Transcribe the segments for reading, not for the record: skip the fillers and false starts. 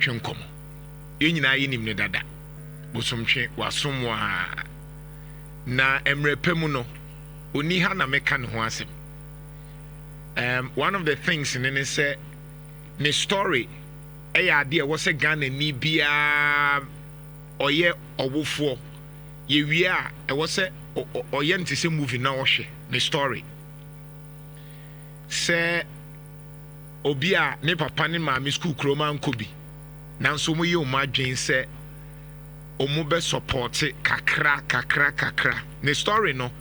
twenkom yenyina yinim ne dada bosomtwe wasomwa na emrepemu no oni ha na meka ne ho asem. One of the things in it say ne story idea was a Ghana ni bia oye obufo ye wie a was a oye ntise movie na ohwe ne story say obi a ne papa ne maami school kroma nkobi nanso mo ye o madwen say omo be support kakra ne story no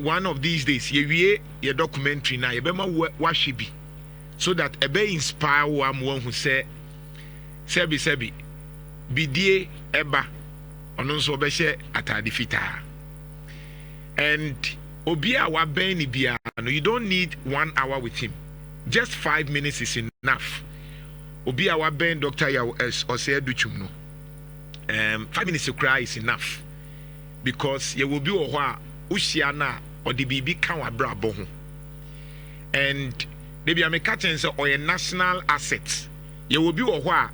one of these days ye wie ye documentary na ye be ma wahwe bi so that e be inspire wa mo hu say sebi bidie eba ono nso be hye atade fitaa and obi a wa ben ni bia no you don't need 1 hour with him, just 5 minutes is enough. Obi a wa ben Dr. ya or say Adutwum no 5 minutes to cry is enough because you will be o ho a uhyia na or the bibi kan wa brabo ho and they be make catch say or national asset you will be o ho a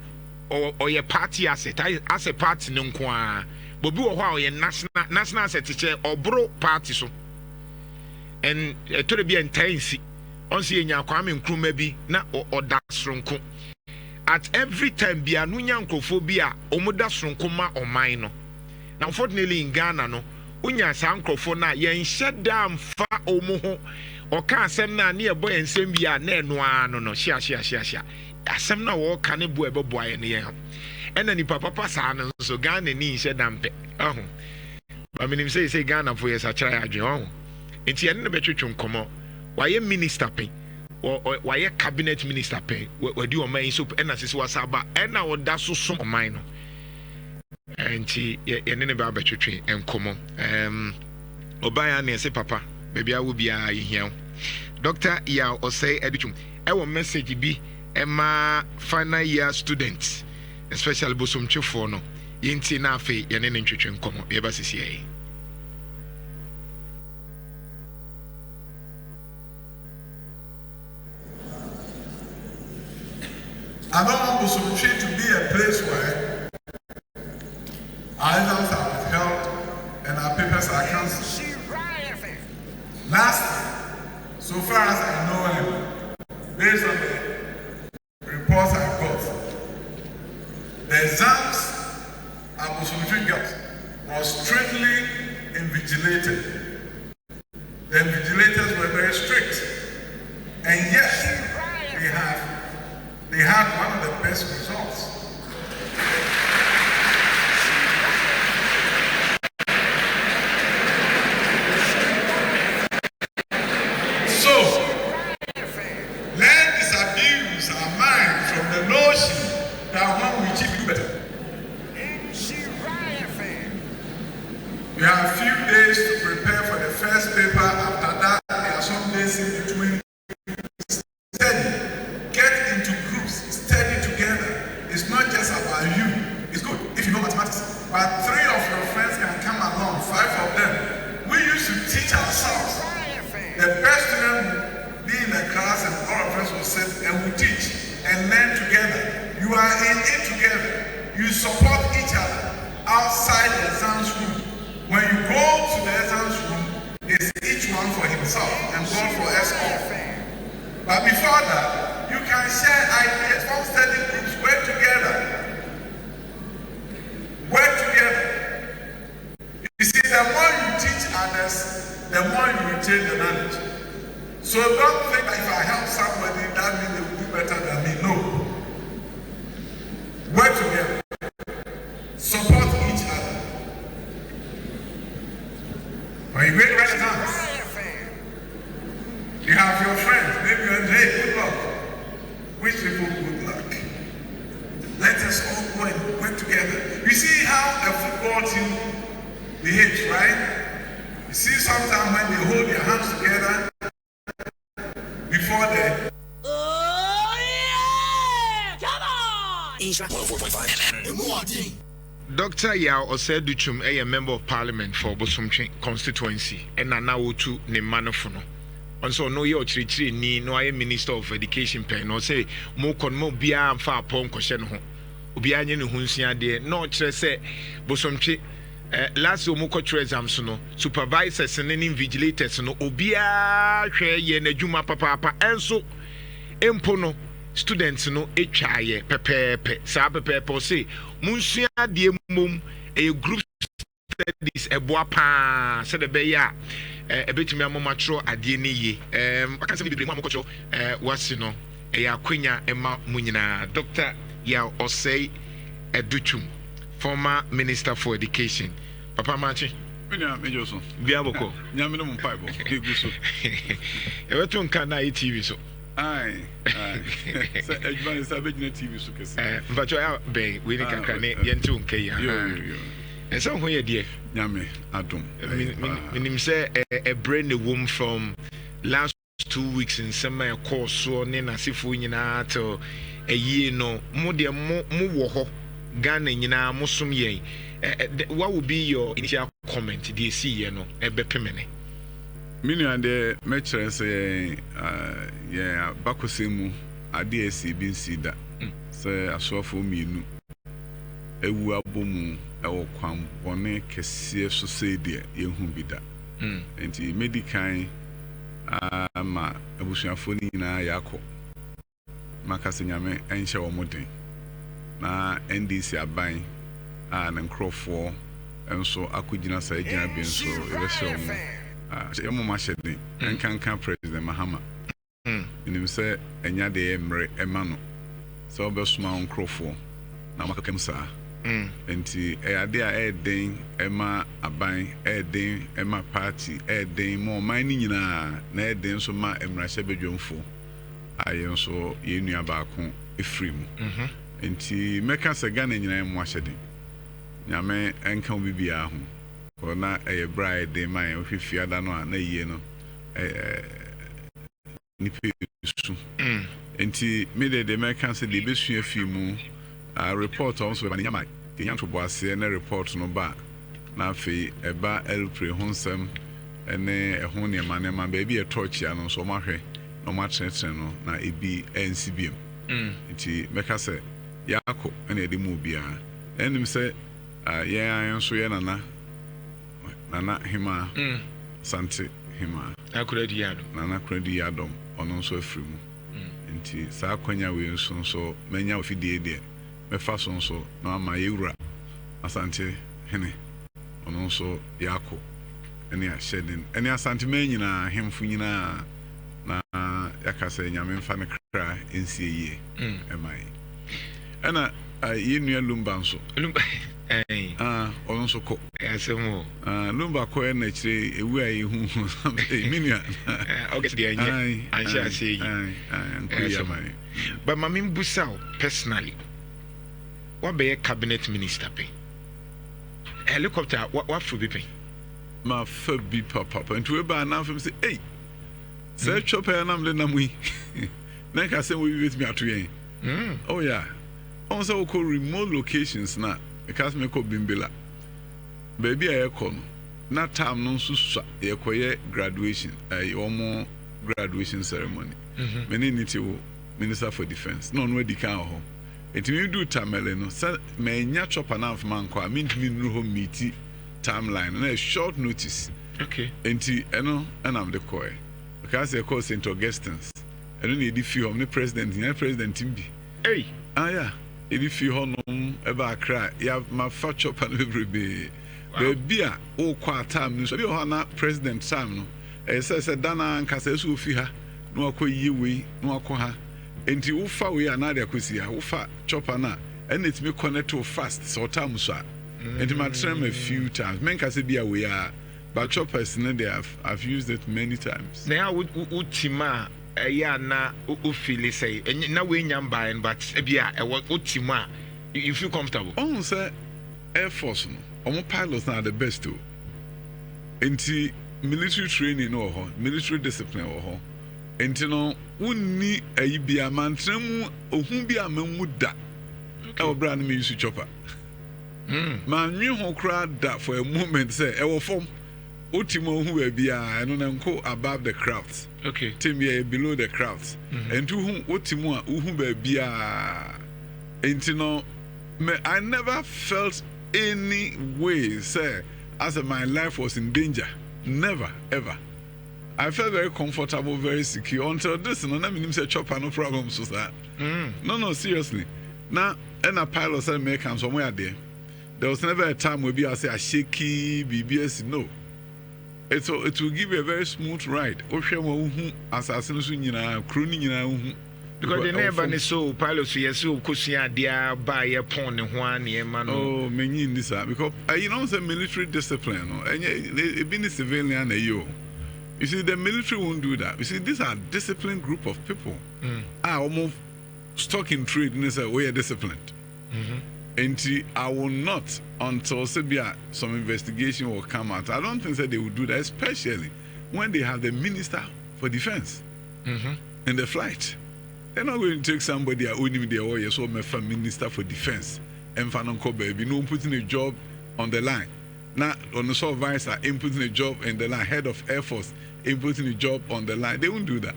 or your party asset as a party no nko a but be o ho a or national asset che obro party so and to the be intense on see nya kwame nkruma bi na oda sronko at every time bia no nya nkrofobia omuda sronko ma oman no. Now unfortunately in Ghana no unya sa nkrofo na yen hyeda mfa omo ho oka asem na ne ebo ensem bia na eno ano no hia asem na wo ka ne bo ebebo aye ne yen ena ni papa sa no so Ghana ni hyeda mpe aho ba minim say Ghana for yes achara adwen aho enti ene ne betwetwe nkomo waye minister pen waye cabinet minister pen wadi o man so ena sisi wasaba ena oda so so man no enti ene ne ba betwetwe enkomo obaya na say papa baby awu bia yehia Dr. ya osei Adutwum ewo message bi ema final year students especially bosomtwefo no yenti na afi yene ne ntwetwe enkomo ye ba sisi yi. I don't want Bosomtwe to be a place where our exams are withheld and our papers are cancelled. Lastly, so far as I know him, based on the reports I got, the exams at Bosomtwe got was strictly invigilated. The invigilators were very strict, and yet they had one of the best results. So, let's disabuse our mind from the notion that when we cheat, we do better. We have a few days to prepare for the first paper. After that, there are some days in between. It's not just about you. It's good if you know mathematics. But 3 of your friends can come along, 5 of them. We used to teach ourselves. The best student will be in the class and all of us will sit and we teach and learn together. You are in it together. You support each other outside the exams room. When you go to the exams room, it's each one for himself and God for us all. But before that, you can share ideas from study groups, work together. You see, the more you teach others, the more you retain the knowledge. So don't think that if I help somebody, that means they will do better than me. No. Work together. Support each other. When you make right hands, you have your friends, maybe you're hey, good luck. Wish people good luck. Let us all go and work together. You see how a football team behaves, right? You see sometimes when they hold their hands together before they... Oh yeah! Come on! 104.5 Dr. Yao Osei Adutwum a member of parliament for Bosomtwe constituency and now to ne manofono. Also, no, you're ni no, I am Minister of Education. Pen or say, more con more beer and far pong question home. obi anye ne hunsia de no kire se bosomtwe last omo cultural exams no supervisors and invigilators no obia hwe ye na dwuma papa enso empo no students no etwaye pepepe sa pepepe say munsua de mom a group studies eboa pa se de be ya ebetumi amomatro ade ne ye aka se bibre mu amokocho wasi no ya kwenya ema munyina Dr. ya Osei Adutwum, former Minister for Education. Papa Machi. Major so. Biaboko. Nyamino mpaibo. Eguso. Ewetu nka na TV so. Aye. Sa ejban sa bejina TV so kese. Mbacho ya be we ni kakra ne yentu nka ya. Yo. Esa ho ye de. Nyame adom. Minim say a brain womb from last 2 weeks in summer course so ne na sifo nyina to a year no mo de mo wo ho Ghana nyina mo som yen what will be your initial comment dey see here no e be pemene mini ande mechere say yeah bakosemu ade esi bi nsida say asofo mienu ewu abomu ewo kwam bone kese so say de yehu bida enti medical ama abusuafo ni na yako makase nyame enhye wo moden na NDC aban na nkrofo enso akogina sa agina bi enso ebehye wo yemo mashede enkanka president Mahama nim se enya de emre emano so obesuma nkrofo na makakam sa enti eyade a eden ema aban eden ema party eden mo man ni nyina na eden so ma emrahye bedwomfo ayen so yenua baako efrim enti meka se Ghana nyina mo ahyede nyame enka obibia ho ko na eye bride man ohwefia da no na yie no ni pesu enti me de meka se de besua fimu report also be nyama the young to boss na report no ba na fe eba elpre honsem ene ehun ne manema ba bi e torch ya no so mahwe no ma chenchen no na ebi ncbm iti meka se yako ene de mu bia enim se ye ayen so ye nana hima sante hima akuradi yado nana akuradi yado ono so afrimu nti sa akwanya we nso so menya ofidie de mefa so na ama yewura asante hene ono so yako ene a shedin ene asante menyina hemfu nyina na yakase nyame mfa ne kra ensie yie emai ena yenua lumba nso lumba ono so ko asemo lumba ko ena chire ewu ayi hu minia okay dey anya ansha say ankuya but mami mbusao personally what be a cabinet minister pay helicopter what for be pay ma fa bi papa and we ba na fam say hey say chopper na mle na mui na ka say we with me atoyen oh yeah on say we call remote locations na because me ko bimbela baby a yeko no na time no so yekoye graduation omo graduation ceremony many niti minister for defense no no edika ho enti me do tamele no say me nya chopper na fam anko a me ntimi nuru ho meeti timeline na short notice okay enti eno am the coy because they call St. Augustine's eno na edi fi hom ne president bi hey yeah edi fi honom eba akra ya ma fa chopper no bebrebe be a o kwa time no so bi ho na president time no say dana nkasa esu fi ha no akoyi we no akọ ha enti wo fa we na de akosi ha wo fa chopper na and it me connect to fast so time so enti ma try a few times men ka say be we are but choppers no they I've used it many times now utima ya na o feel say na we nyamba but bia utima you feel comfortable on say air force no omo pilots na the best too enti military training no ho military discipline ho enti no wonni ayi bia mantremu ohun bia mamu da e obra na me use chopper man nwi ho kra da for a moment say e wo form Ultimo who will be and uncle above the crowds. Okay. Timmy below the crowds. And to whom Ultimo who will be a intino I never felt any way, say, as if my life was in danger. Never, ever. I felt very comfortable, very secure until this. No, I mean, say chopper, no problem, so that. No, seriously. Now, and a pilot said, "Make come somewhere there." There was never a time where I say a shaky BBS. No, it will give you a very smooth ride. Because they never so pilots yes so kusia dia buy a pon one. Oh, many in this because you know the military discipline, and it being a civilian you see the military won't do that. You see, these are disciplined group of people. I almost stuck in trade and say we are disciplined. And I will not until some investigation will come out. I don't think that they will do that, especially when they have the Minister for Defense in the flight. They're not going to take somebody who only their oil, so Minister for Defense and Fanonko baby, no putting a job on the line. Now on the supervisor, putting a job in the line, head of Air Force, putting a job on the line. They won't do that.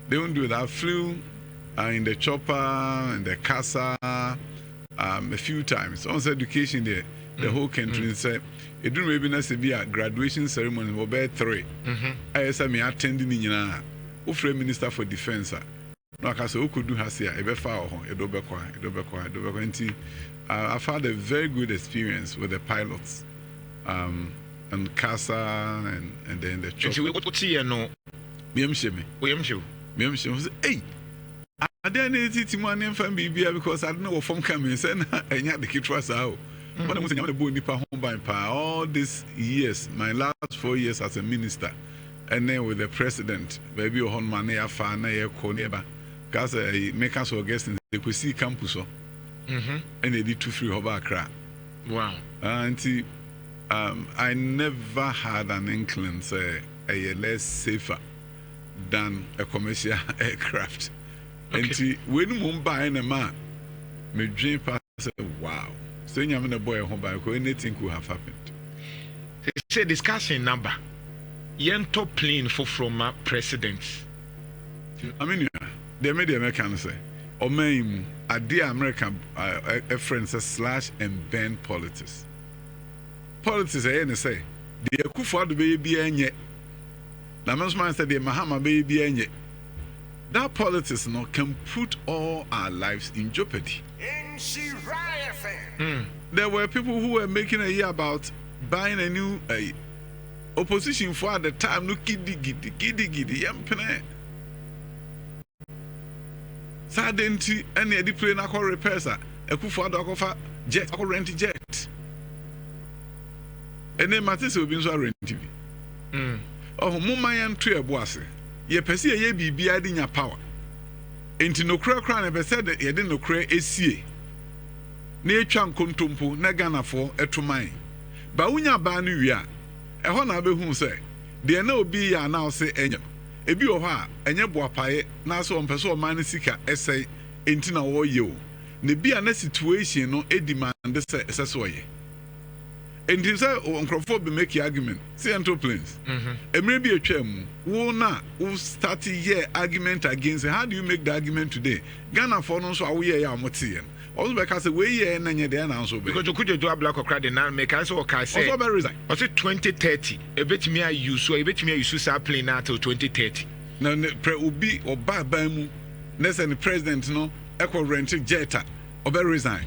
They won't do that. I flew in the chopper, in the casa, a few times. On education there, the whole country said it didn't maybe be a graduation ceremony about 3. I said me attending in Ufre Minister for Defense. No, I said who could do has here, I've had a very good experience with the pilots. And casa and then the chopper. What's here no? Hey, I didn't need to money from BBA because I don't know what from coming and the kid was out. But I was in the Nipa home by all these years, my last 4 years as a minister, and then with the president, baby on money, I found a corner because I make us our guests in the Kwesi campus. And they did 2-3 over Accra. Wow. And I never had an inkling say a less safer than a commercial aircraft. Okay. And when Mumbai and a man, my dream pass say, wow. So you have a boy home by anything could have happened. They say discussing number. Yento plane for from presidents. I mean, they made the Americans say, or maybe a dear American a friend says slash and bend politics. Politics, I say, the Akufo baby and yet. The man said, the Mahama baby and yet. That politics now can put all our lives in jeopardy. There were people who were making a year about buying a new opposition for at the time. No giddy, yampene. Sadenti, any of the plane I call repairs. A Akufo offer jet, I call rent jet. And then Matisse will be so rent TV. Oh, Mumayan to a bossy. Ye pesi ye bibi adi nya power. Enti no kra kra na pese de ye de no kra esie. Na etwa nkontompo na ganafo etoman. Ba unya ba no wi a ɛhɔ na behu sɛ de na obi ya na ose enye. Ebi wɔ hɔ a enye boapae na so mpɛ so ɔman sika ɛsɛe enti na wo ye o. Ne bia na situation no edemand sɛ ɛsɛ so ye. And he said, Nkrofo be make argument. See into planes. Maybe a chem. Who started here argument against it. How do you make the argument today? Ghana for no so we are motian. Also because we here and then there now so because you could do a black or credit and make us or say also very resign. Was it 2030? A bit me I use so a bit me I use to plane now till 2030. Now pre ubi or bamu. Less than the president no equal rented jetta or very resign.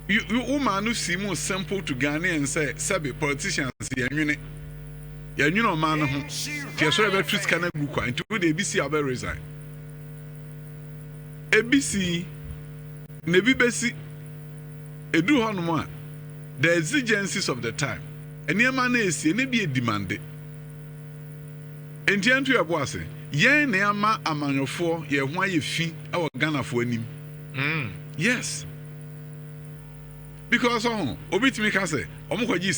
You woman who seem more simple to Ghana and say, Sabi politicians, you know, man, if you're ever treat Canada, into the ABC, I'll resign. ABC, Nebi Bessie, Edu Hanuma, the exigencies of the time, and your man is, and be demanded. And the entry of was, Yen Neama among 4, ye why you fee our Ghana for him. Yes. Because obitimi ka say omukwaji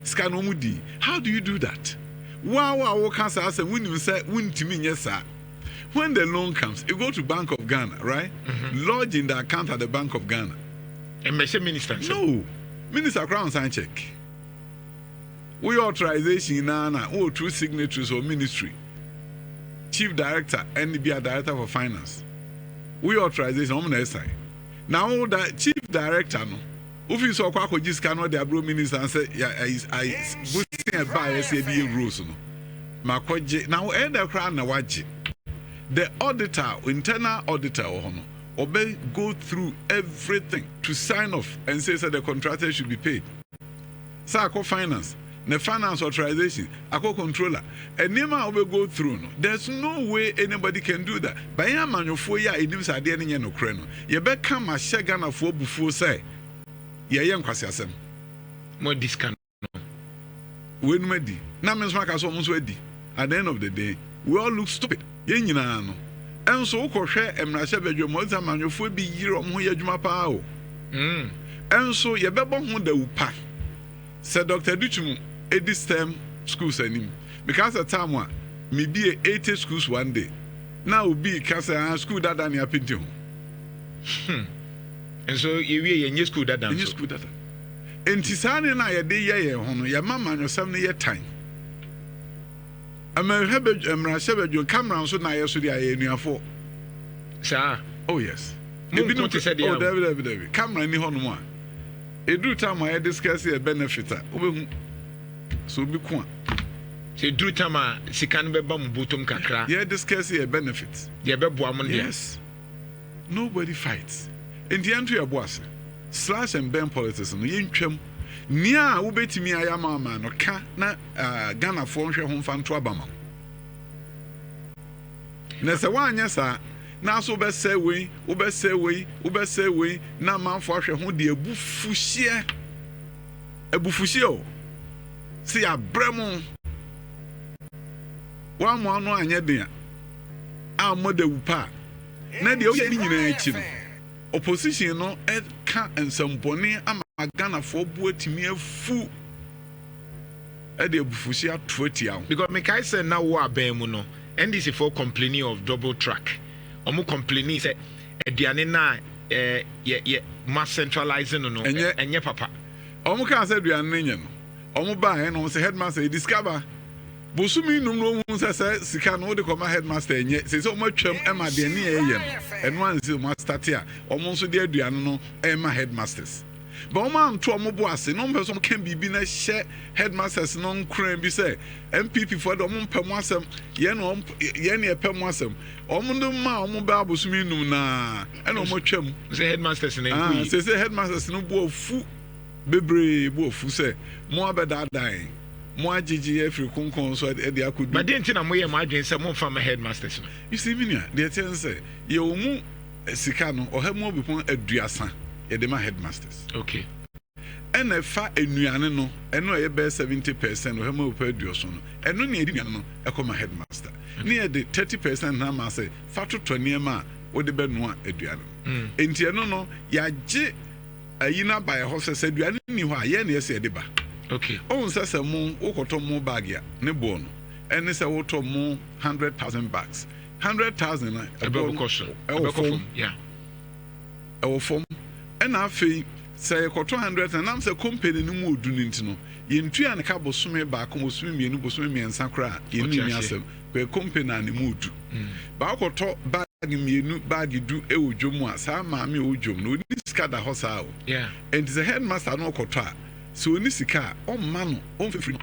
ska no mudi. How do you do that? Wow can say when you say wuntimi nyesa. When the loan comes, you go to Bank of Ghana, right? Lodge in the account at the Bank of Ghana. And minister? No. Minister Crown sign check. We authorization na or true signatories or ministry. Chief Director and be a Director for Finance. We authorization on the side. Now the chief director no ofi so kwa akɔgye sika no de abro minister and say I boosting a buy say the rules no makɔgye now ɛda kra na wagye the auditor internal auditor no obey go through everything to sign off and say that the contractor should be paid. So I call finance, the finance authorization, I call controller. And Nema will go through. No. There's no way anybody can do that. By a man of 4 years, it is a day in Ukraine. You better come a shagan of 4 before say, young Quasiasem. More discount. When ready. Now, Miss Marcus almost ready. At the end of the day, we all look stupid. Yenina. And so, Koshe and Rasha, your mother man, your 4 be year or more Yajumapao. And so, you better want the upa. Said Dr. Adutwum, this time schools and because at time one, maybe 80 schools one day. Now be Casa school that I near Pinto. And so you in your school that in your school that. And Tisani and I a day, your mamma and your 7 year time. I'm a habit, your camera, so now you're so the for. Sir, oh, yes. Maybe not to say the David, camera in the Honor. A do time I discuss a benefit. So be quant. Say, do time I see can be bum bottom kakra. Yeah, discuss a benefit. Yes. Nobody fights. In the entry of was slash and bend politics and yin chum. Nia ubeti me I am a man or can na Ghana phone share home fan to Abama. Nessa one, yes, sir. Now so be say we, na man for hwe ho de abufuhie see abremo wa mo no anye den a mo da wupa na de o ni nyina achi no opposition no e ka ensambone ama Ghana for bu atimi afu e de abufuhie atoti awo because me kai say na wo aban mu no NDC for complaining of double track. Omo complaining say aduane na mass centralizing no enye papa. Omo kan say aduane nye no. Omo ba he no say headmaster discover. Bosumi num no hu say sika no de koma headmaster enye. Say omo atwam e ma de ne ye no. Eno an say omo start a omo so de aduane no e ma headmasters. But omo anto omo bo ase no person can bibi na share headmasters no nkran bi say MPP for the omo pam asem ye no ye ne pam asem omo no ma omo ba abosumi num na e no omo twam say headmasters na say headmasters no bo ofu bebre bo ofu say mo abeda dan mo agigi every konkon so e dey akudu but den tina mo ye ma adwen say mo fa headmasters no you see me na dey tell say ye omu sika no ohemu obipon aduasa Edema headmasters. Okay. And if fa enuane no, eno ye be 70% o hema opa aduoso no. Eno ne edi no e koma headmaster. Ne de 30% na ma say fa to niema wo de be no aduane. Enti eno no ya je ayina ba ye ho se aduane ni ho a ye na ye se de ba. Okay. On se mo wo koto mo bag ya ne bo no. Ene se wo to mo 100,000 bags. 100,000 na e be caution. Yeah. E wo form and I feel say 200 and I'm say company no mu odu ntino ye ntua ne ka bosome ba ko bosome mienu bosome miensa kra ye ni asem ko company na ne mu odu ba akoto bag mienu bag du e odwom a sa ma me odwom no ni sika da hosa o yeah and the headmaster no akoto a so oni sika o ma no o mfefiri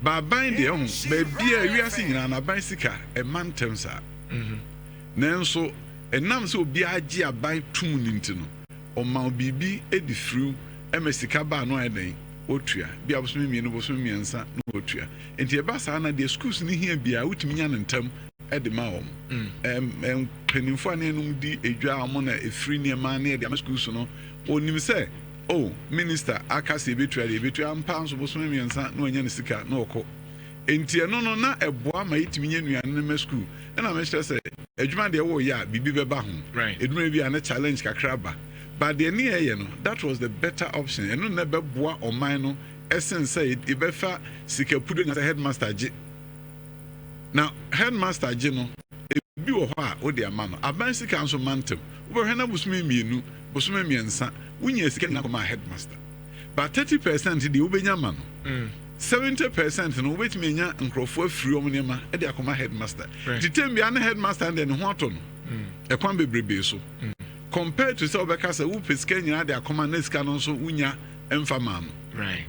ba ban de ho ba bia wiase nyina na ban sika e mantem sa nanso enam so obi agi aban tum ni ntino o ma bibi edi fru emesika ba no eden otua bia bosome mienu bosome miensa no otua enti e ba sa na de schools ni hia bia utimi nya ntam e de ma wom penifo anenum di edwa amo na efri ne ma na de schools no onim se oh minister akase betua ampa so bosome miensa no anya ne sika no okọ enti eno no na eboa ma itimi nya nuane na school na me stress adwuma de wo ya bibi beba ho edwuma bi ana challenge kakra ba but the near no that was the better option and no never boa o man no essence say e be fa sika pudo na headmaster je now headmaster je no e bi wo ho a wo de ama no aban sika nso mantem wo be hena bosome mienu bosome miensa wunya sika na koma headmaster but 30% de wo benya ma no 70% no wait me nya nkrofo afiri omnema e de akoma headmaster titem bia na headmaster de ne ho ato no e kwan bebrebe so compared to say obeka say wo pesika nyina de akoma na sika no so unya emfa ma no right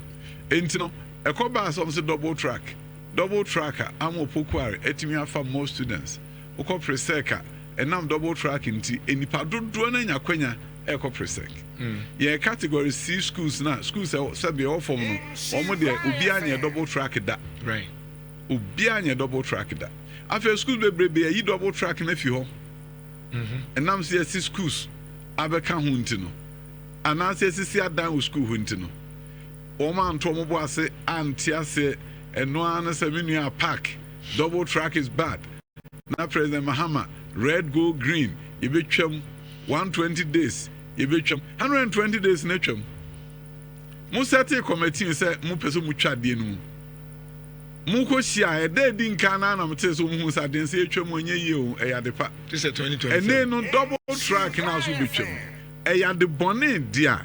enti no ekoba some say double tracker am opokuare etimi afa more students ukọ preseka enam double track nti enipa dodo na nya kwanya eko presek ye category C schools na schools say be all form no omo de obi anya double track da right obi anya double track da after school bebrebe yi double track na fi ho enam say C schools abeka ho nti no ana say si adan wo school ho nti no omo anto omo bo ase anti ase eno an say menua park double track is bad na President Mahama red gold green you be twam 120 days you be twam 120 days na twam mu seti committee say mu peso mu twade nu mu ko hia e dey din kan na na mte so mu hu sa den say twam onye yi o e ya de pa this is 2020 ene no double track na so be twam e ya de bone dia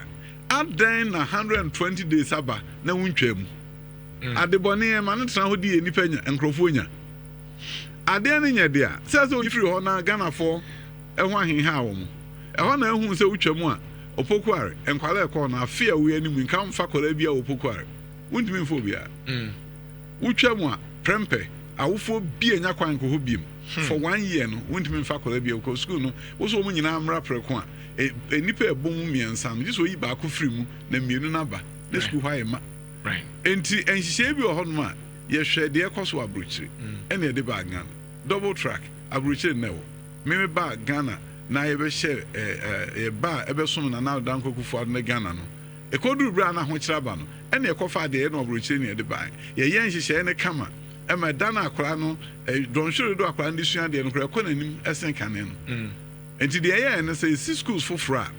adan na 120 days aba na wuntwam ade bone e ma no tra ho di enipa nya enkrofo nya ade ne nya dia say so ifiri ho na Ghana for ehun ahenha wo mo ehun na ehun se utwam a opokuare enkwala ekọ na afia we animu nka mfa kwala bia opokuare wuntimi mfo bia utwam a prempe awofo bia nya kwan ko ho biem for 1 year no wuntimi mfa kwala bia ko school no wo so mo nyina amra preko a enipa ebom miensa no jiso yi ba ko firi mu na mienu na ba the school high ma right enti enhihye bi ho no ma ye hwe de ekoso abrochiri ene de ba Ghana double track abrochiri newo me ba Ghana na ye be share ye ba ebe som na na dan kokufu ad na Ghana no ekodu bra na ho kira ba no ene ekofa de no abrochiri ne de ba ye nhihye ne kama e ma dan akora no donhwere do akora ndi sua de no kora konanim esen kane no enti de ye ne say schools fofora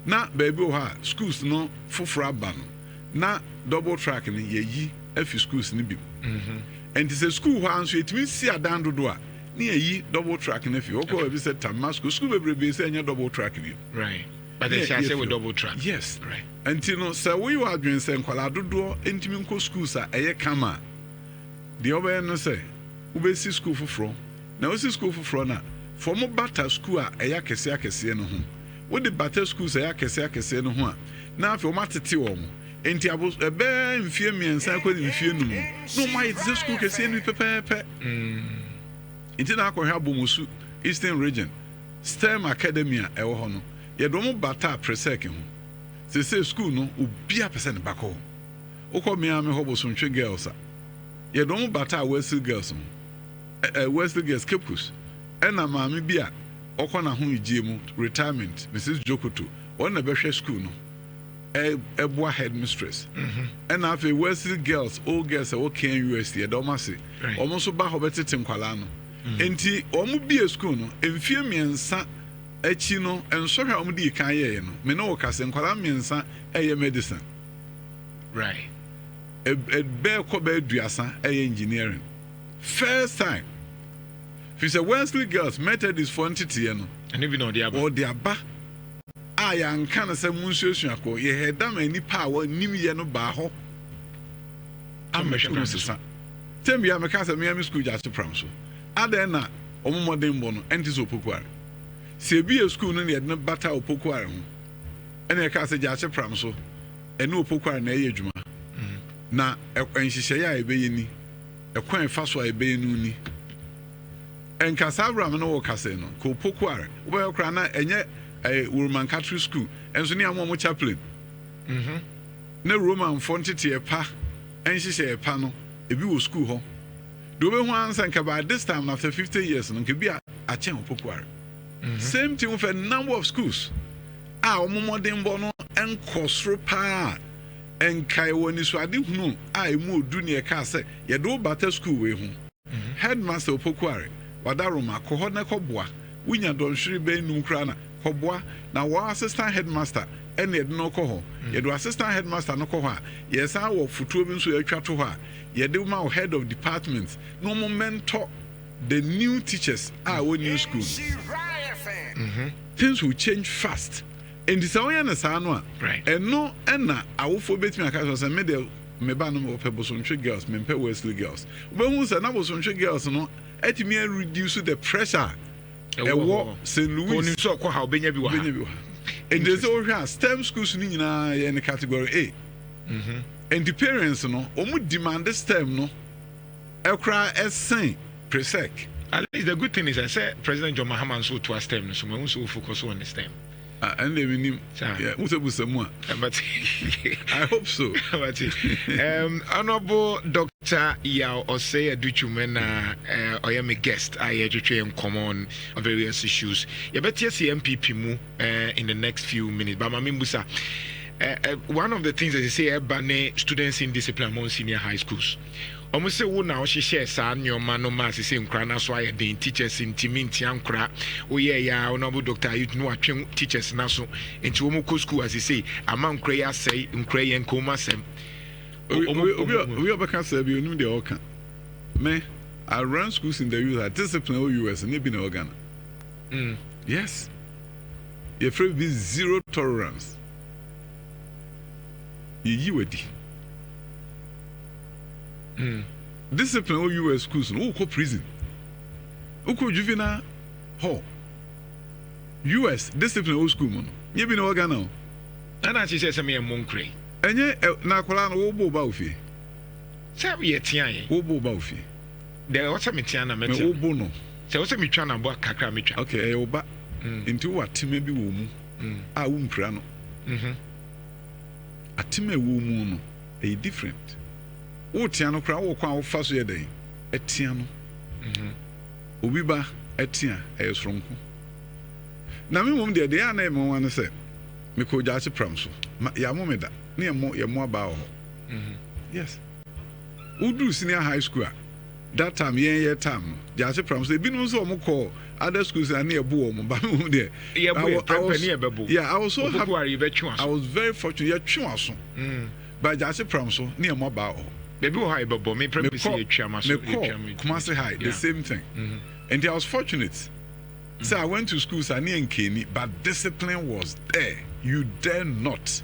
na baby o ha schools no fofora ba no na double track ne ye yi afi schools ne bi enti say school ho anso etimi si adan dodo a ne yi double track ne fi oko be say Tamasco school bebrebe say anya double track bi right but they say with double track yes right enti no say we wa adwen say nkwala dodo entimi nko schools a eye kama de obey no say we be si school foforo na we si school foforo na for mo bata school a eye akese no ho we de bata schools eye akese no ho a na afi o matete wo mo enti abo ebe mfie miensa kwa mfie num no my this school kese ni pepepe enti na akọ hwa bomusu Eastern Region STEM Academy ewo ho no ye do mo bata presec ho se school no obi a pese ne bako ukọ me ame ho bosontwe girls a ye do mo bata West girls ho West girls Capus ena maami bi a okọ na ho ijie mu retirement Mrs Jokoto on na behwe school no Ebwa headmistress and after West girls all girls are okay in USD domasi almost ba hobetete nkwala no enti omu bi school no emfie miensa achi no enso hwa omu di kan ye no me no kase nkwala miensa eye medicine right be ko be duasa eye engineering first time if say Wesley girls Methodist for entity no and even on the aba ya nka na se munsuasu akọ ye heda ma nipa a wa nim ye no ba ho amehwe sesa tem ya meka se me school ja se pram so aden na omomodin bo no enti so pokuare se bi school no ne ye bata opokuare ho ene ka se ja se pram so ene opokuare na ye adwuma na enhihye ya ebe yeni ekwan fa so ebe yenu ni enka sabram no wo kase no ko pokuare wo be kra na enye Roman Catholic school enso ni amo chaplain na Roman fontete epa enhihye epa no ebi wo school ho do be hu ansa nka by this time after 50 years no nke bi a chen opokuare same thing with a number of schools omomodin bo no enkosro pa enkai woni so ade hunu emu odu ne ka se ye do bata school we hu headmaster opokuare wadaroma ko ho na koboa wunya donhwere be num kra na koboa na wa assistant headmaster ene ye no ko ho ye do assistant headmaster no ko ho a ye sa wo futuo bi nso ye twa to ho a ye de ma head of departments no mo mentor the new teachers we new school things will change fast and this away na sa no a and no na awofo betimi aka so me de me ba no pe bosontwe girls me pe Wesley girls we hu say na bosontwe girls no etimi reduce the pressure ewo St. Louis oni so ko ha obenya bi wa And there's over STEM schools in the category A. And the parents no demand the STEM no ekra essay presec. At least the good thing is I said President John Mahama so to a STEM so we also focus on the STEM. And they mean yeah, but I hope so. But Honorable Dr. Yao Osei Adutwum I am a guest. I educate come on various issues. You better see MPP mu in the next few minutes. But Mamimbusa, one of the things that they say about students in discipline among senior high schools. Almost say, "Oh, now she shares son, your man, no mass, same crana, so I the teachers in Timinti and Cra. Oh, yeah, honorable doctor, you know, teachers now so into Omoko school, as you say, among Craya say, in Cray and Coma Sem. We are back and say, you know, the Oka. Me, I run schools in the US, discipline US, and you've been organ. Yes, you're afraid be zero tolerance. You would. Discipline or US schools, no prison. Uko juvenile hall. US discipline or school mono. You be no organ now. And as she says, I'm a monkey. And yet, Nakolan Obo Baufi. Say, we are Tian. Obo Baufi. There was some Tiana Met Obono. So, what's a Michana about Kakramitra? Okay, Oba into what Timmy Womu. I won't prano. A Timmy Womu, a different. O Tiano Crow or Quao Fasu Day, Etiano. Ubiba, Etia, as from. Now, me won't the other name one say, Miko Jasi Pramso, Yamomeda, near more bow. Yes. Udu senior high school. That time, year time, Jasi Prams, they been also call other schools are near Boom, but there. Yeah, I was so happy. I was very fortunate. But Jasi Pramso near more bow. Baby, high bubble, me probably Kumasi High, the same thing. And I was fortunate. So I went to school, Sani and Kenny, but discipline was there. You dare not.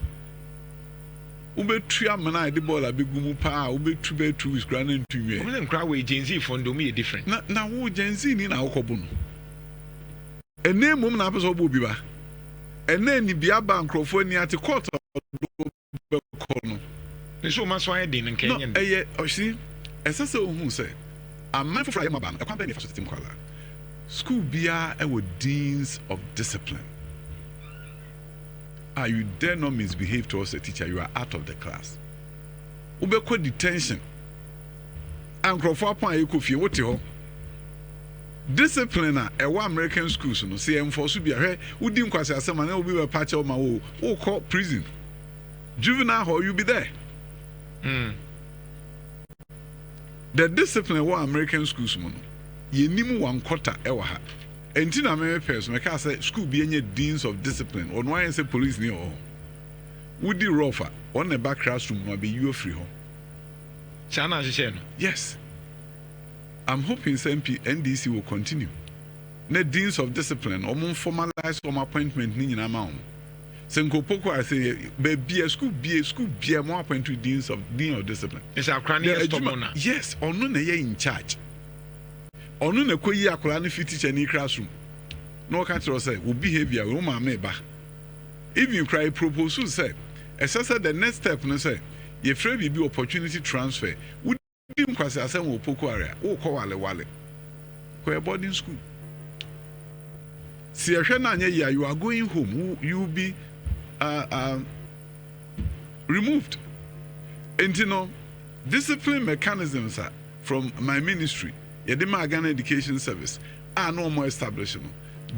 Ube tria mana the ball a big pa, ube two is granted to me. We don't cry with Gen Z for me different. Now, who Gen Z in our cobun? A name woman up as Obubiba. And then the Biaba Crawford near the quarter of corner. So much why I didn't Kenyan. Oh, see, as I said, who say, I'm mindful for my band, a company for system color. School beer and with deans of discipline. You dare not misbehave towards a teacher, you are out of the class. Ubeko detention. And Crawford point you could feel what you discipline a one American schools, no see enforce be a hey, who didn't quite say someone will be a patch of my whole court prison. Juvenile hall, you be there. The discipline one American schools, mono. Ye nimu one quarter ewa. And in American person, I can say school be any deans of discipline. On why I say police near all. Would the rougher on the back classroom will be you free home? Chana, yes. I'm hoping SMP NDC will continue. The deans of discipline or more formalized from appointment in amount. Senko Poko, I say, be a school, more appointed deans of dean of discipline. It's our cranny. Yes, or no, they in charge. Or no, the Koya Kulani fit teacher in the classroom. No country say, will behavior, woman meba. If you cry proposal, say, as I said, the next step, no say, ye free be opportunity transfer. Would you quasi assemble Poko area, or Kowale, Koya boarding school. See, you are going home, you will be removed. And you know, discipline mechanisms are from my ministry. Yedema Ghana Education Service are no more established.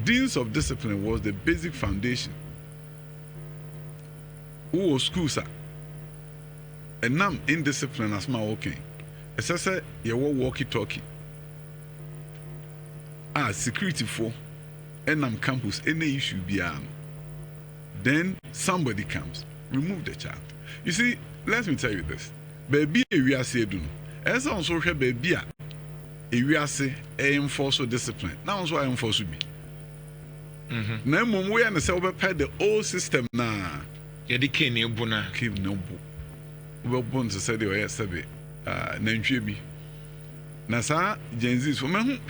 Deans of discipline was the basic foundation. Who was schools are? And now in discipline as my okay. As I said, you were walkie-talkie. Security for and campus, any issue beyond. Then somebody comes, remove the child. You see, let me tell you this. Baby, we are saying, as on social baby. If we are say enforce discipline, now so I enforce me. Now, when we are the old system now, Yadike Nebuna keep no book. Well, born to say the way I said, Nhyira. Nasa, Gen Z, for me,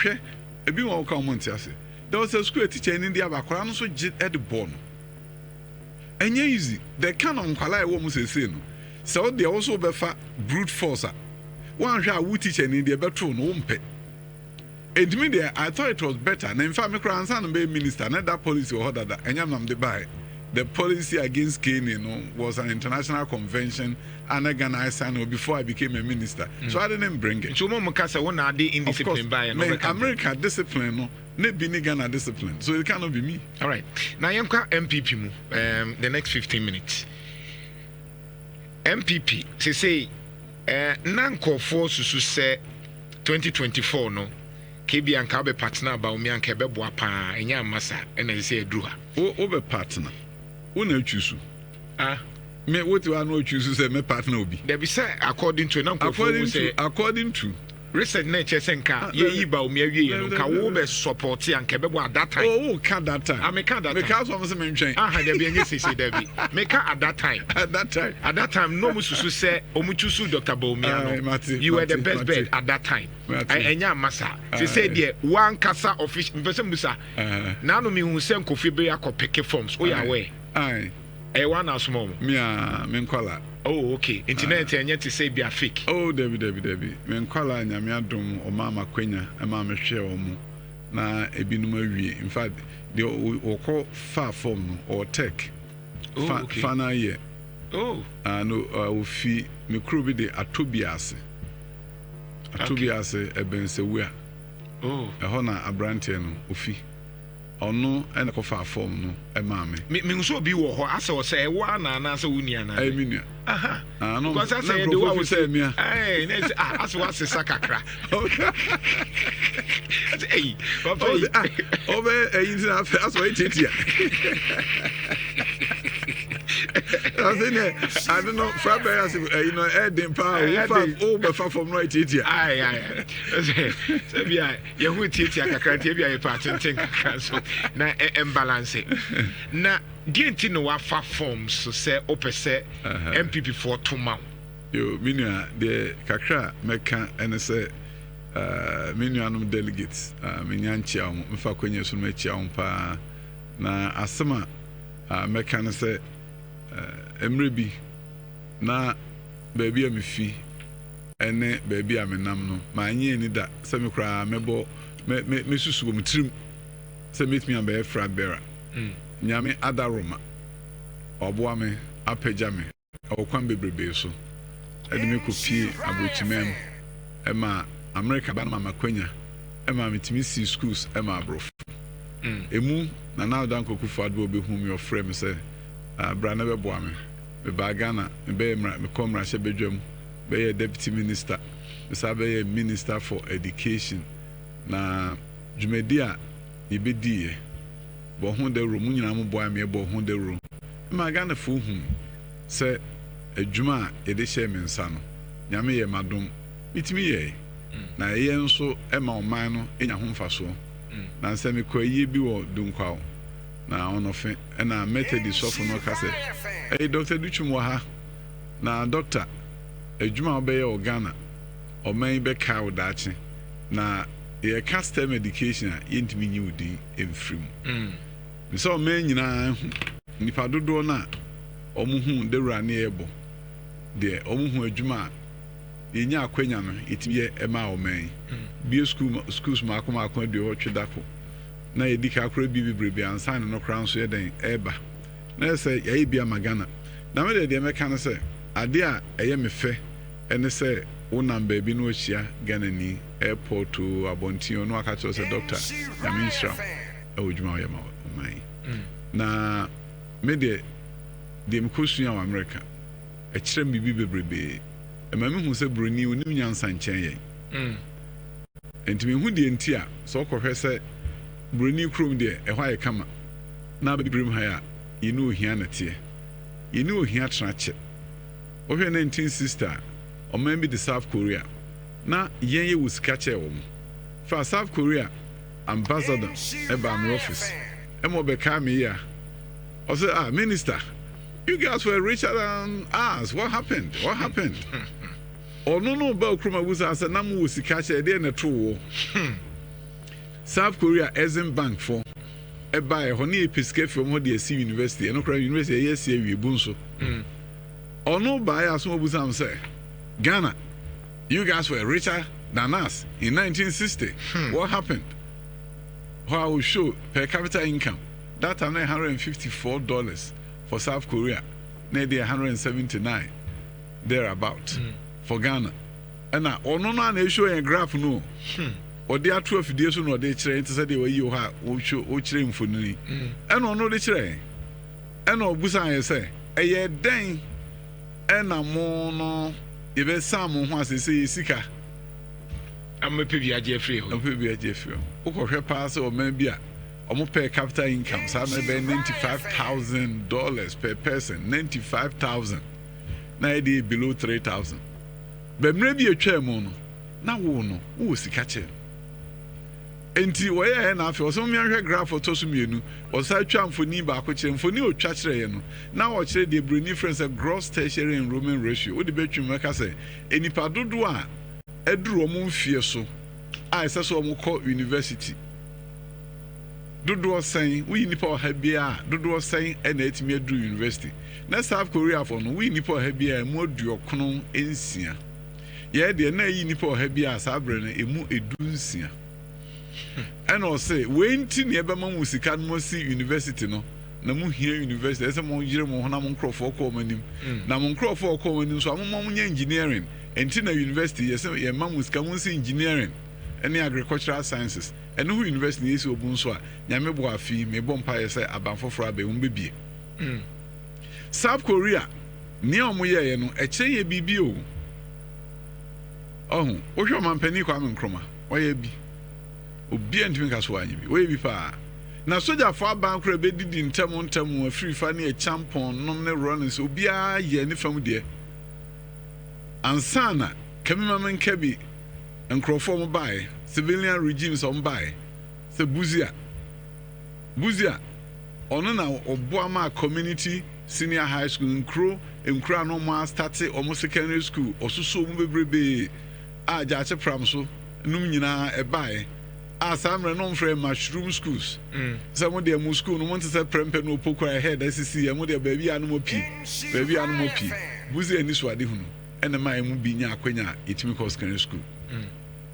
a bit more common. There was a school teacher in India, but I also jet at the bone. ɛnyɛ easy the kind of nkwalaa ɛwɔ mu sese no sɛ ɔde also bɛfa brute force a wɔanhwɛ a wo teacher ni deɛ bɛto no wompɛ edimi deɛ I thought it was better na in fact me kora ansa no bɛ minister na that policy wɔ hɔ dada ɛnyam nam de bae the policy against caning was an international convention and I signed before I became a minister. So I didn't bring it. So Mama Kasa won't add indiscipline by America discipline no be Ghana discipline. So it cannot be me. All right. Now I'm MPP mu the next 15 minutes. MPP say nanko for susu say 2024 no KB anka be partner ba umi anka be boa pa enya masa ena say edruha. O be partner. Una choose. Me what you are no choose say me partner obi. There be say according to according to recent nature senka ye yiba umi awie no ka wo be support anka be boa at that time. Oh, can that time. I make that time. Because of some mention. There be any say there be. Make at that time. At that time no mususu say omuchusu Dr. Bawumia. You were the best bet at that time. Enya masa. Say there one kasa official person musa. Na no mi hu say Kofi be akopeke forms. O ya we. Aye. One as small. Me nkwala. Oh, okay. Internet enye to say be a fake. Oh, Debbie. Me nkwala nyame adom o mama kwenya e ma me hwe o mu. Na ebinum awie. In fact, the o far form no or tech. Fana ye. Oh. No ofi me kro bi de atobiase. Atobiase ebensewe. Oh. Eho na abrante no ofi. Ono ena ko fa form no e ma me nso bi wo ho ase wo say wo ana na ase wo nia na e minua aha no because ase dey wo say me eh na ase wo ase sakakra hey papa obe eyin na ase wo titia I don't know Faber you know Edin power over from right titia aye so bia ye hu titia kakra tie bia ye pa tenten kakra so na imbalance na dienti no wa fa forms so say opese MPP for toma yo minua de kakra meka ene say minuanum delegates minyanchia mfa kwenye so machia pa na asema meka ne say emrebi na baby amefi ene baby amenam no ma anye ni da se me kra mebo me susu go mtrim se meet me ambe fra bera nyame adaroma oboa me apagya me okwan bebrebe so ede me kopie abrochimem ema America ba na mama kwanya ema metimi see schools ema abrof emu na now dan kokufu ado be hu me your friend say bra na be boa me ba Ghana be mra me kom ra hye bedwam be deputy minister be sa be minister for education na dwumadi a yebedie bo hu de ro mu nyina mo boa me bo hu de ro ma Ghana fo hu se adwuma a yede hye me nsa no nyame ye madom mitimi ye na ye nso e ma oman no enya ho mfaso na nse me ko ye bi wo dunkwaw na onofe na Methodist of no kase Dr. Adutwum wa ha na doctor adwuma obeye o Ghana o man be ka odache na ye custom education a yentimi nyiudi emfrim so o man nyina nipa dodo na omuhu dewura ne ebo de omuhu adwuma yenya akwanya no etiye ema o man bi schools ma akoma akwa de o twedako na yedika akora bibrebe ansa no kra nso yeden eba na say ye bia magana na me de meka no say ade a eye me fe ene say wo namba bi no ohia Ghana ni airport to Abontin no aka cho say doctor ya Nhyira e odwuma ya ma man na me de mkosu ya America e kire me bi bebrebe e ma me hu say broni onim nyansa nchen ye entimi hu de ntia so kohwe say broni krom de e hwa ye kama na bibrim ha ya inu ohia na tie inu ohia trache ohwe 19 sister o man bi the South Korea na yen ye wusika che wo fa South Korea ambassador e ba my office e mo be ka me ya o say minister you guys were richer than us what happened oh no ba okroma wusa say na mo wusika che de na to wo South Korea Exim Bank for Eba honi episke from ho de see university eno kra university yes here we bu nso ono buy aso obusam say Ghana you guys were richer than us in 1960 what happened how I will show per capita income that time $154 for South Korea na dey 179 thereabout for Ghana and ono na show a graph no or they are 12 days no they train to say they were you ha o show o train for ni and ono dey train and obusan say eye den and mo no e be sam ho asese sika amepe bi aje free ho amepe bi aje free o ko hwe pass o man bi a omo per capita income sa na be $95,000 per person 95,000 na e dey below 3,000 be mre bi atwa mu no na wo no wo sika che enti wo ye na afi o so mi ahwe graph to so mienu o sa twa mfoni ba ko kire mfoni o twa kire ye no na wo kire the brony friends a gross tertiary enrollment ratio wo de betwi meka say enipa dodo a eduru omo mfie so a ese so omo ko university dodo osan we nipa o ha bia dodo osan e na etimi adu university na South Korea for no we nipa o ha bia mu aduokono ensia ye de na yi nipa o ha bia sa abre na emu edunsia and also when tin ye be ma musika no si university no na mu hia university ese mo yire mo na mo nkrofo ko manim na mo nkrofo ko manim so mo nya engineering enti na university ye se ye ma musika mo si engineering any agricultural sciences and who university is obun so a nyame bo afi me bo mpa ye se abanfoforo abe um bebie South Korea ni omo ye no e kire ye bibi o ohun wo hwe mampani kwa me nkroma oye bi obi antimi ka so anyi bi oye bi pa na soja for abankro be didi ntem afiri fa ne champon nom ne runners obi a ye ne fam de ansana kamima men kabi nkrofo mo bai civilian regimes on bai se buzia ono na oboama community senior high school nkro no ma start omo secondary school osuso mo bebrebe a jaache pram so num nyina e bai asamre no mfrɛ mushroom schools some de mu school no want to say prempe no pokora head SCC am de baabi anu mo pi buzi ani so ade hunu ene mai mu bi nya akwanya etimi course secondary school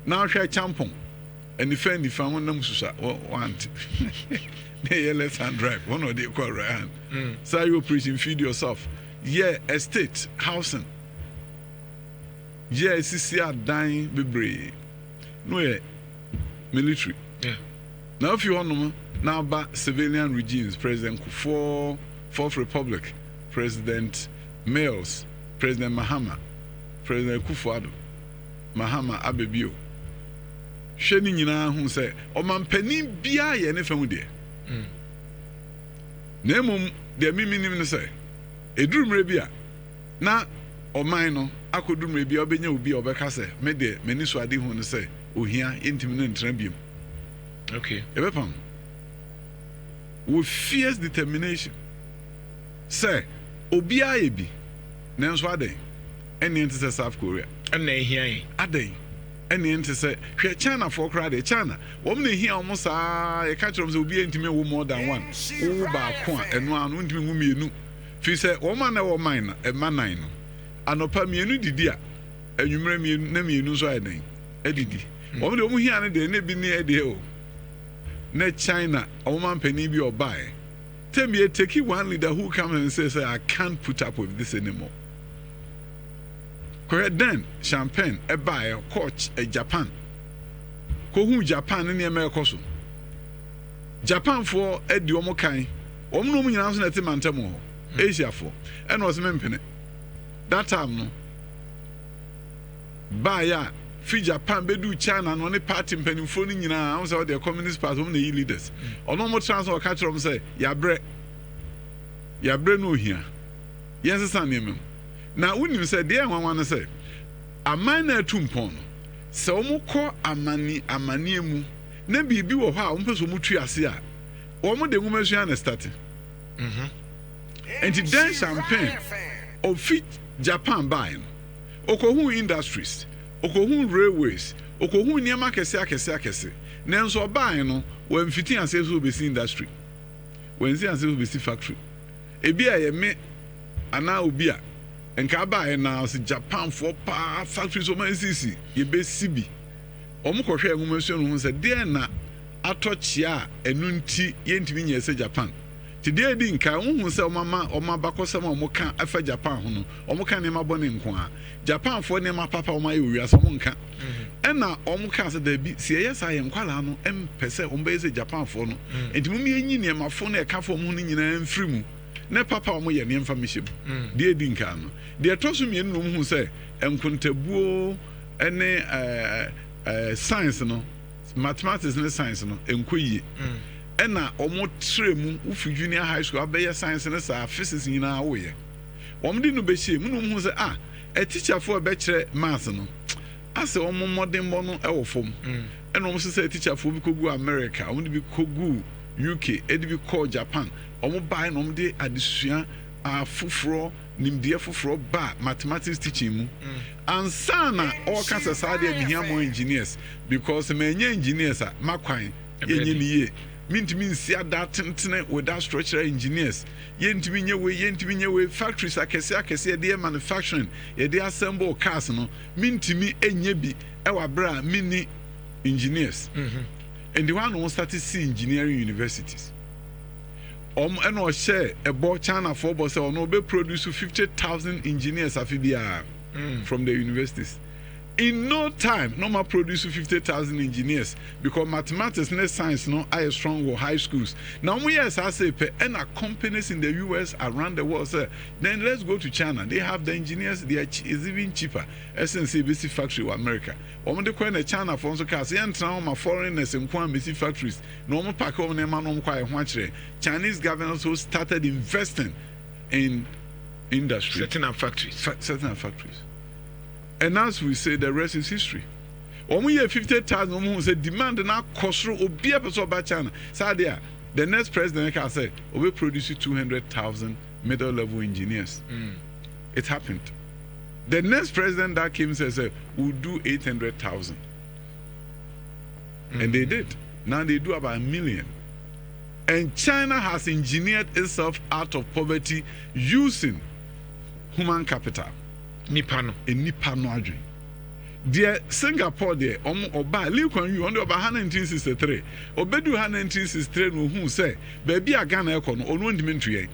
now hwɛ champon and fan won nam susa want they left hand drive one of the call right hand so you preaching feed yourself estate housing SCC adan bebre no military. Yeah. Now if you want now about civilian regimes, President Kufuor, Fourth Republic, President Mills, President Mahama, President Kufuor, Mahama Abebio. Sheni nyina hu say o mampani bia ye ne fam de. Na emum de miminim ne say edurumre bia na oman no akodumre bia obenya obi obeka say me de mani so ade hu ne say ohia intimi no ntra biom. Okay. Ebepam. With fierce determination. Say obi aye bi nanso ade ene ente South Korea. Ene ehia ade ene ente say hwe China for kra de China. Wom na ehia omo saa e ka krom say obi intimi wo more than one. Wo ba ko a eno anu intimi wo mienu. Fi say woma na wo man na e manan no. Anopa mienu didi a anwumra mienu na mienu so aden. Edidi. Wom de omo hia ne de ne bi ne ede o. Na China woman penny be or buy. Tell me take one leader who comes and says I can't put up with this anymore. Correct then champagne a buy a coach a Japan. Ko hu Japan in America so. Japan for Ediomo kai. Omno mu nyina so na temantamo. Asia for. And was mempene. That time no. Buy ya fi Japan bedu China no ne party mpanimfo ni nyina am say the communist party hom na yi leaders ono mo transfer ka kire say ya bre no hia yes san nem na unim say de enwan no say aman na atumpon no se omo kɔ amani emu na bibi wo hɔ a omo peso mo tu ase a omo de nwuma sua na start and then champagne of fit Japan buy okohu industries okohu railways okohu niema akese nanso oban no wa mfiti ase so obesi industry when see and say we see factory ebi a ye me ana obi a enka ba e na se Japan for pa factories o man sisi ye be sibi omo kohwe enwumasu no hu se de na atochia enunti ye ntimi nya se Japan ti de di nka hu se oma bakosam omo kan afa Japan ho no omo kan ne mabone nko a Japan for ne ma papa omo aye owiase omo nka ena omo kan se da bi se ye sa ye nkwala no empese omo be se Japan for no entimi mi enyi ne ma fo na e ka fo omo no nyina mfiri mu ne papa omo ye ne mfa mihye de di nka no de toso mi enu hu se enkontabuo ene science no mathematics and science no enkoyie ena omo tremu ufi junior high school abeye science and physics nyina awoye omo di no be hye mu no hu se a teacher for be kire math no ase omo modern bo no e wo fom ena omo se teacher for bi kogu America omo di bi kogu UK edi bi ko Japan omo bai no omo di adesua afufro nimdie fufro ba mathematics teaching mu ansana all cancer side me here more engineers because many engineers are makwan yenye niye mintimi nsia that tentene without structural engineers yentimi nye we factories akese dey manufacturing ye dey assemble cars no mintimi enye bi e wa bra mini engineers and the one who started see engineering universities and or share a board China for boss or no be produce 50,000 engineers afibia from the universities. In no time, no more produce 50,000 engineers because mathematics and science no are strong or high schools. Now we as I say, and companies in the US around the world say, then let's go to China. They have the engineers. They are is even cheaper. SNC factory or America. Omo de ko na China for so cars. Yan tran ma foreigners in kwan BC factories. No more pack on them no kwa ehwachire. Chinese government also started investing in industry. Setting up factories. And as we say, the rest is history. When we have 50,000, we say demand na kosro obi a person ba China. Sadia, the next president can say, we produce 200,000 middle level engineers. It happened. The next president that came says, we'll do 800,000. And they did. Now they do about 1 million. And China has engineered itself out of poverty using human capital. Nipano adwin dear Singapore there oba Lee Kuan Yew on the 1963 obedu 1963 no hu say baby a Ghana ekọ no onu ndimi ntwe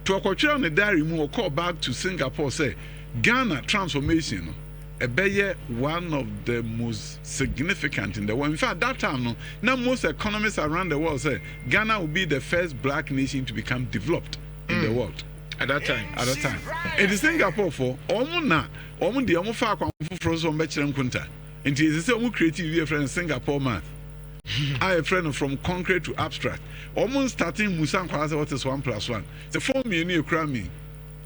to akotwe on the diary mu call back to Singapore say Ghana transformation no ebeye one of the most significant in the world. In fact, that time no now most economists around the world say Ghana will be the first black nation to become developed in the world. At that time. In Singapore for omo de omo fa akwanfo fro so mbekire nkunta. Nti ese omo creative friend Singapore math. I a friend from concrete to abstract. Omo starting musa nkwala say what is 1 + 1. The phone me ni ekura me.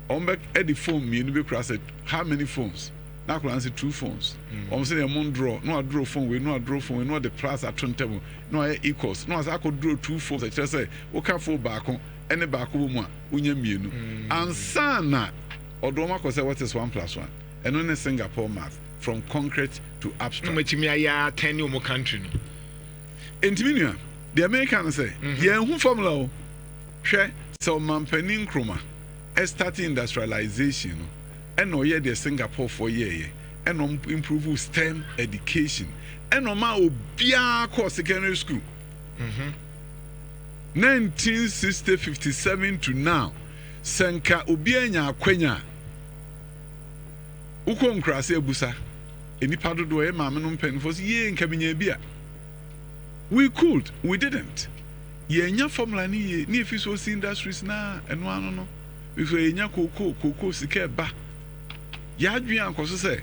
Omo be phone me ni be kura say how many phones? Na kura say 2 phones. Omo say dem draw, no draw phone we no draw phone we no the plus at table. No equals. No as I could draw 2 phones. I just say o ka phone back any back mu a unya mienu ansana odoma ko say what is 1 + 1 and only Singapore math from concrete to abstract matimi aya 10 omo country no entiminu the American say ye hu formula o hwe so mampanin kroma start industrialization no and no ye the Singapore for ye and improve STEM education and no ma obia ko secondary school 1960-57 to now, Senka Ubianya Quenya Ukom Krase Busa, any part of the way, Mamma Pen was ye in Cabinet Beer. We could, we didn't. Ye nya formula ni fisos industries na and one no. If we nya cocoa sike ba. Yadrian Cosso say,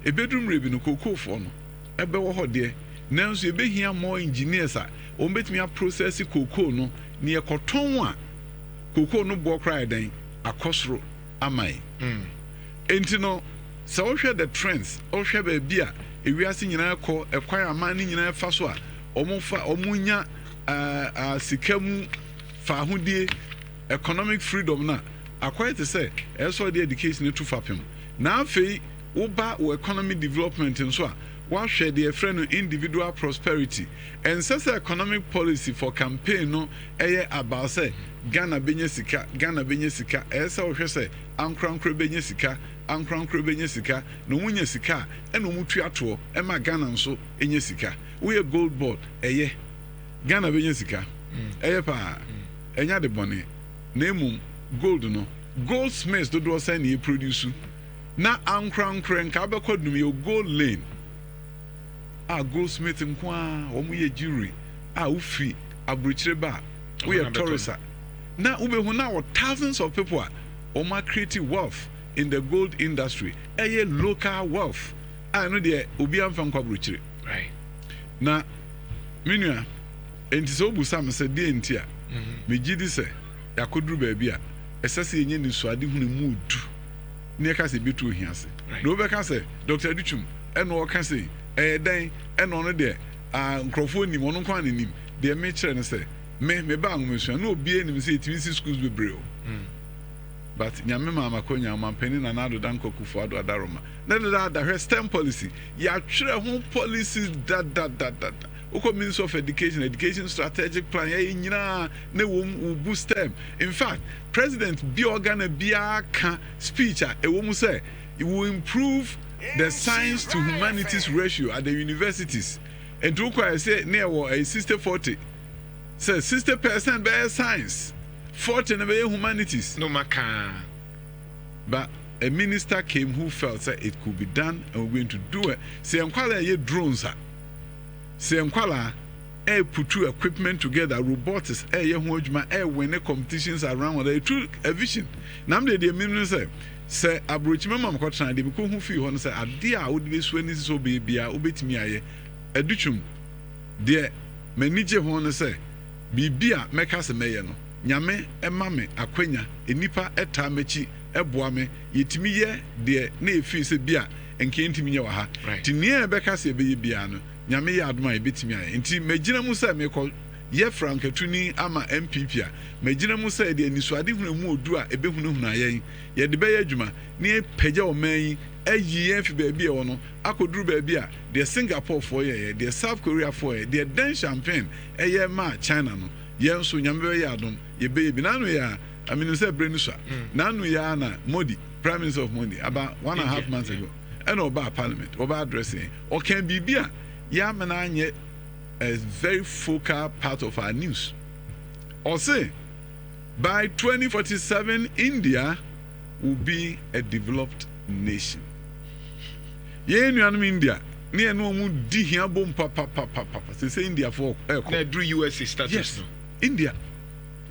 a bedroom ribbon cocoa for no. Ebe wo de. Now so be here more engineers are. O bet me a process cocoa no near cotton one. Cocoa no bo cry den akosro amai. Entino so share the trends, o share be bia e wiase nyina ko ekwai amani nyina fa so a omunya sikamu fa hodie economic freedom na akwai to say eso the education to fapem. Na afei wo ba wo economic development nso a what share the friend individual prosperity and such economic policy for campaign no about say Ghana benye sika esa ohwe say ankrankro benye sika no munye sika eno mutu ato e ma Ghana nso enye sika we gold board Ghana benye sika pa enya de bone na emum gold no goldsmiths do say na produce na ankrankro nka bekodum yo gold lane goldsmith nkwa omu ye jewelry ufi abrochire ba we are tourists na ubehu na thousands of people are creating wealth in the gold industry local wealth no de obi amfa nkwa abrochire right na minua enti so busa me se de enti a me gidi se yakoduru ba bia esase enye ni so ade hunu mu du ne ka se betu ohiase na obeka se Dr. Adutwum eno o ka se den eno no de nkrofo nim ono kwa nim de me kire ne se me ba anwumesua na obi enim se etimi schools bebreo but nyame mama konya mampeni na nado danko kufu ado adaroma na da STEM policy ya twere ho policies that Oko Minister of Education strategic plan ya nyina na wo boost them. In fact, President Biogana Biaka speech e wo mu say it will improve the science to humanities ratio at the universities. And to I say near a 60-40. Say 60% by science, 40% by humanities. No maka. But a minister came who felt that it could be done and we're going to do it. Say enkwala ye drones say enkwala put equipment together, robotics ye ho adwuma win competitions around where they took a vision. Nam de minister say abrochime mam kwatran de ko hu fi ho no say ade a wodi besu ani so be bia obetimi aye Adutwum de manije ho no say bibia meka se meye no nyame ema me akwanya enipa eta machi eboa me yetimi ye de na efi se bia enke ntimi nye wa ha tinie beka se be bia no nyame ye adoma ebetimi aye nti magina mu say me ko ye frankatuni ama MPP a magina mu say de anisuade hunu mu odu a ebehunu ayen ye de be ye adwuma ne pagya o man ayi ye fi ba bia wo no akoduru ba bia de Singapore for ye de South Korea for ye de den champagne ye ma China no ye nso nyame be ye adom ye be bi nanu ya aminu say brenu so nanu ya na Modi Prime Minister of Modi about 1.5 months ago and oba parliament oba addressing or can be bia ya menanye a very focal part of our news. Or say, by 2047, India will be a developed nation. Ye nuanum India, near no mu di here bom papa. Say India for do US status. Yes, India.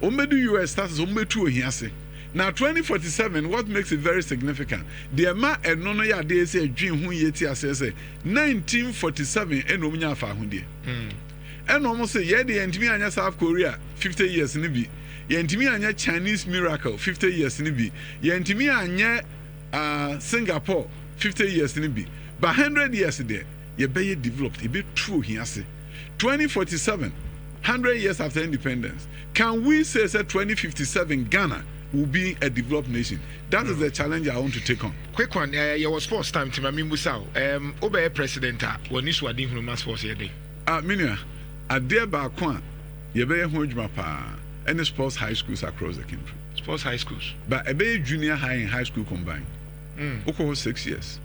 Omedu US status, ometu here say. Now 2047, what makes it very significant? The ama eno no ya dey say adwin hu yeti asese 1947 eno munya fa hu de. Eno almost say ye dey entimi anya South Korea 50 years ni bi. Ye entimi anya Chinese miracle 50 years ni bi. Ye entimi anya Singapore 50 years ni bi. But 100 years there, ye be developed, e be true here say. 2047, 100 years after independence. Can we say 2057 Ghana will be a developed nation? That is the challenge I want to take on. Quick one, your sports time to Mami Musao. Obe president, when you swadi human sports here day. Minia, a dear Bakwan, ye be a pa, any sports high schools across the country. Sports high schools. But a be junior high and high school combined. Oko 6 years.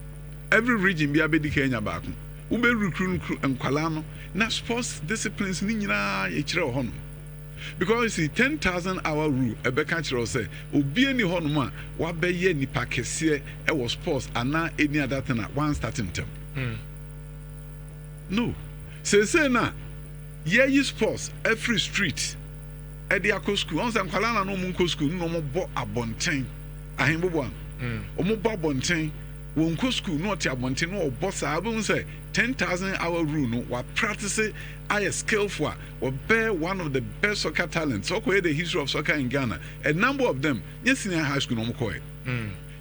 Every region be a bedi Kenya Bakun. Ube recruit and Kwalano, na sports disciplines ni nyina ye chire ho no. Because you see 10,000 hour rule ebeka chiro say obi ani hono a wa be ye nipa kese e was sports ana any other thing at one starting term. No. Say na ye sports every street e dey akọ school on say nkwala na no mu nko school no mo bo abonten ahembo bo o mo bo abonten won ko school no ti abonten no obo sa abun say 10,000 hour rule no wa practice I skillful or bear one of the best soccer talents. So the history of soccer in Ghana. A number of them, yes, senior high school no more.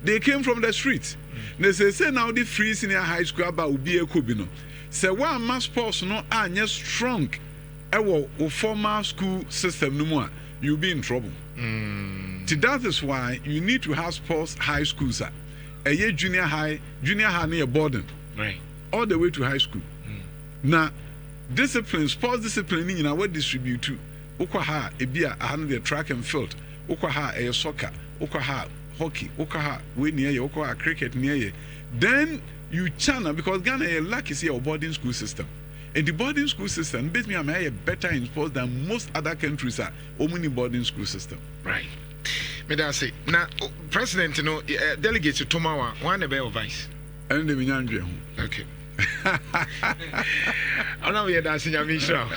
They came from the streets. They say now the free senior high school about will be a kubino. Say one mass sports no are yes strong. Our former school system no more. You'll be in trouble. That is why you need to have sports high schools. A year junior high near boarding. Right. all the way to high school. Now, discipline, sports discipline, you know, what distribute to Okaha, Ebia, I handle the track and field, Okaha, a soccer, Okaha, hockey, Okaha, we near you, Okaha, cricket near you. Then you channel because Ghana a lack is here boarding school system. And the boarding school system, basically, I'm better in sports than most other countries are. Only boarding school system. Right. May I say now, President, you know, delegates to Tomawa, one a bear vice. And the Minyandre. Okay. I know we are dancing Nhyira.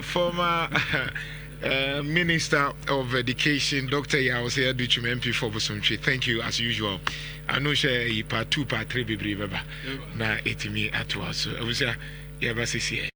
Former Minister of Education, Dr. Adutwum MP for Bosomtwe. Thank you as usual. I know she part 2, part 3 be brave. Na etimi atwa so. I was here.